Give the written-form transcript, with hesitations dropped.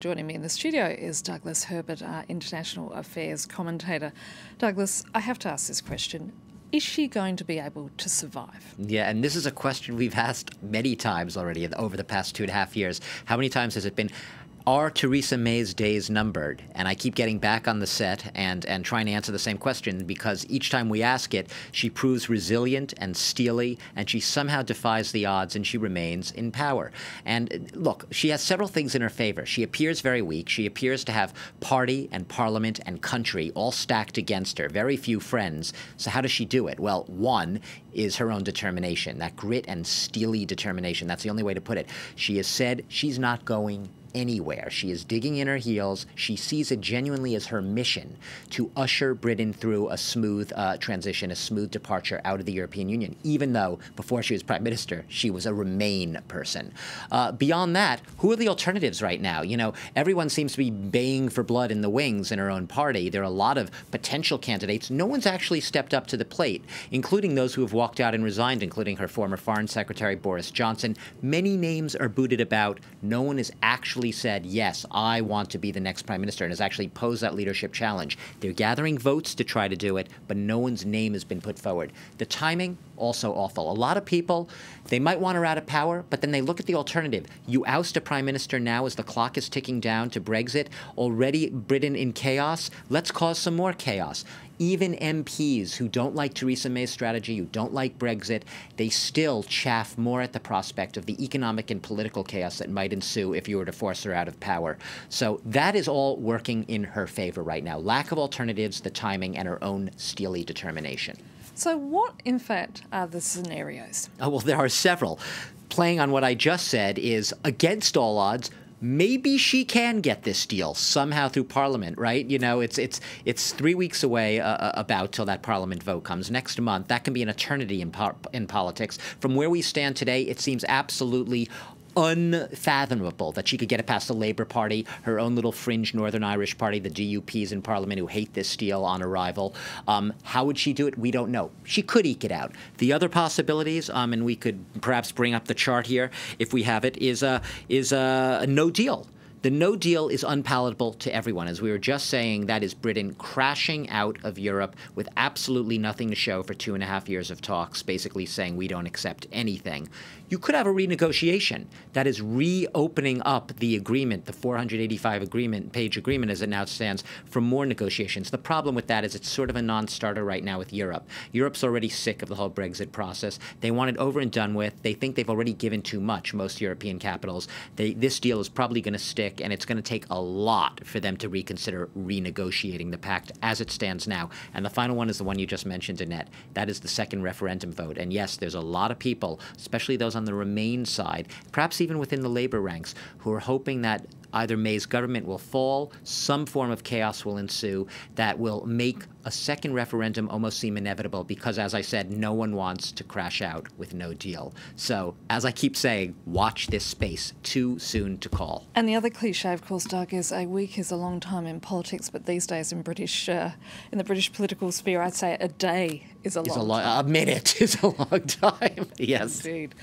Joining me in the studio is Douglas Herbert, our international affairs commentator. Douglas, I have to ask this question. Is she going to be able to survive? Yeah, and this is a question we've asked many times already over the past 2.5 years. How many times has it been, are Theresa May's days numbered? And I keep getting back on the set and trying to answer the same question because each time we ask it, she proves resilient and steely, and she somehow defies the odds and she remains in power. And look, she has several things in her favor. She appears very weak. She appears to have party and parliament and country all stacked against her. Very few friends. So how does she do it? Well, one is her own determination, that grit and steely determination. That's the only way to put it. She has said she's not going anywhere. She is digging in her heels. She sees it genuinely as her mission to usher Britain through a smooth transition, a smooth departure out of the European Union, even though before she was Prime Minister, she was a Remain person. Beyond that, who are the alternatives right now? You know, everyone seems to be baying for blood in the wings in her own party. There are a lot of potential candidates. No one's actually stepped up to the plate, including those who have walked out and resigned, including her former Foreign Secretary, Boris Johnson. Many names are booted about. No one has actually said, yes, I want to be the next prime minister, and has actually posed that leadership challenge. They're gathering votes to try to do it, but no one's name has been put forward. The timing, also awful. A lot of people, they might want her out of power, but then they look at the alternative. You oust a prime minister now as the clock is ticking down to Brexit. Already Britain in chaos. Let's cause some more chaos. Even MPs who don't like Theresa May's strategy, who don't like Brexit, they still chaff more at the prospect of the economic and political chaos that might ensue if you were to force her out of power. So that is all working in her favor right now. Lack of alternatives, the timing, and her own steely determination. So what, in fact, are the scenarios? Oh, well, there are several. Playing on what I just said is, against all odds, maybe she can get this deal somehow through Parliament, right? You know, it's 3 weeks away about till that Parliament vote comes next month. That can be an eternity in politics. From where we stand today, it seems absolutely unfathomable that she could get it past the Labour Party, her own little fringe Northern Irish party, the DUPs in Parliament who hate this deal on arrival. How would she do it? We don't know. She could eke it out. The other possibilities, and we could perhaps bring up the chart here if we have it, is a no deal. The no deal is unpalatable to everyone. As we were just saying, that is Britain crashing out of Europe with absolutely nothing to show for 2.5 years of talks, basically saying we don't accept anything. You could have a renegotiation that is reopening up the agreement, the 485-page agreement as it now stands, for more negotiations. The problem with that is it's sort of a non-starter right now with Europe. Europe's already sick of the whole Brexit process. They want it over and done with. They think they've already given too much, most European capitals. This deal is probably going to stick, and it's going to take a lot for them to reconsider renegotiating the pact as it stands now. And the final one is the one you just mentioned, Annette. That is the second referendum vote. And yes, there's a lot of people, especially those on the Remain side, perhaps even within the Labour ranks, who are hoping that either May's government will fall, some form of chaos will ensue that will make a second referendum almost seem inevitable because, as I said, no one wants to crash out with no deal. So, as I keep saying, watch this space. Too soon to call. And the other cliche, of course, Doug, is a week is a long time in politics, but these days in the British political sphere, I'd say a day is a long time. A minute is a long time. Yes. Indeed.